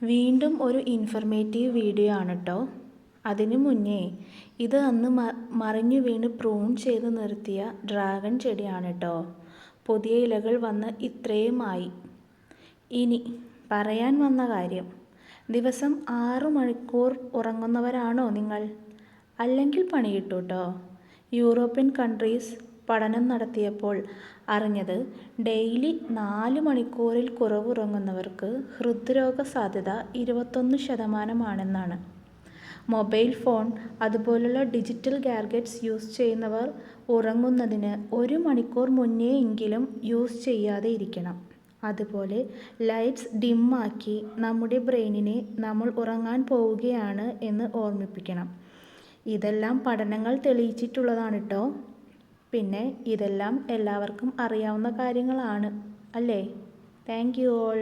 വീണ്ടും ഒരു informative video ആണ് കേട്ടോ. അതിനു മുന്നേ ഇത് അന്ന് മറിഞ്ഞു വീണ് പ്രൂൺ ചെയ്ത് നിർത്തിയ ഡ്രാഗൺ ചെടിയാണ് കേട്ടോ. പുതിയ ഇലകൾ വന്ന് ഇത്രയുമായി. ഇനി പറയാൻ വന്ന കാര്യം, ദിവസം 6 മണിക്കൂർ ഉറങ്ങുന്നവരാണോ നിങ്ങൾ? അല്ലെങ്കിൽ പണി കിട്ടൂ കേട്ടോ. യൂറോപ്യൻ കൺട്രീസ് പഠനം നടത്തിയപ്പോൾ അറിഞ്ഞത് ഡെയിലി 4 മണിക്കൂറിൽ കുറവ് ഉറങ്ങുന്നവർക്ക് ഹൃദ്രോഗ സാധ്യത 21% മൊബൈൽ ഫോൺ അതുപോലുള്ള ഡിജിറ്റൽ ഗാഡ്ജറ്റ്സ് യൂസ് ചെയ്യുന്നവർ ഉറങ്ങുന്നതിന് 1 മണിക്കൂർ മുന്നേ എങ്കിലും യൂസ് ചെയ്യാതെ ഇരിക്കണം. അതുപോലെ ലൈറ്റ്സ് ഡിമ്മാക്കി നമ്മുടെ ബ്രെയിനിനെ നമ്മൾ ഉറങ്ങാൻ പോവുകയാണ് എന്ന് ഓർമ്മിപ്പിക്കണം. ഇതെല്ലാം പഠനങ്ങൾ തെളിയിച്ചിട്ടുള്ളതാണ് കേട്ടോ. പിന്നെ ഇതെല്ലാം എല്ലാവർക്കും അറിയാവുന്ന കാര്യങ്ങളാണ് അല്ലേ? Thank you all.